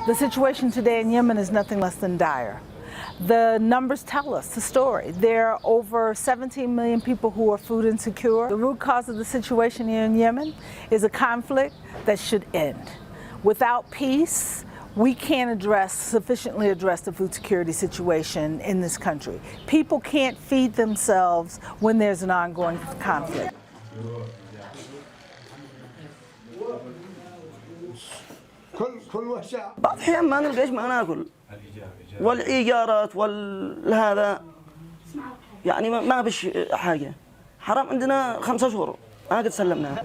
The situation today in Yemen is nothing less than dire. The numbers tell us the story. There are over 17 million people who are food insecure. The root cause of the situation here in Yemen is a conflict that should end. Without peace, we can't sufficiently address the food security situation in this country. People can't feed themselves when there's an ongoing conflict. بعض الأحيان ما نلقى ما ناكل والإيجارات والهذا يعني ما بش حاجة حرام عندنا 5 شهور ما قد سلمناها.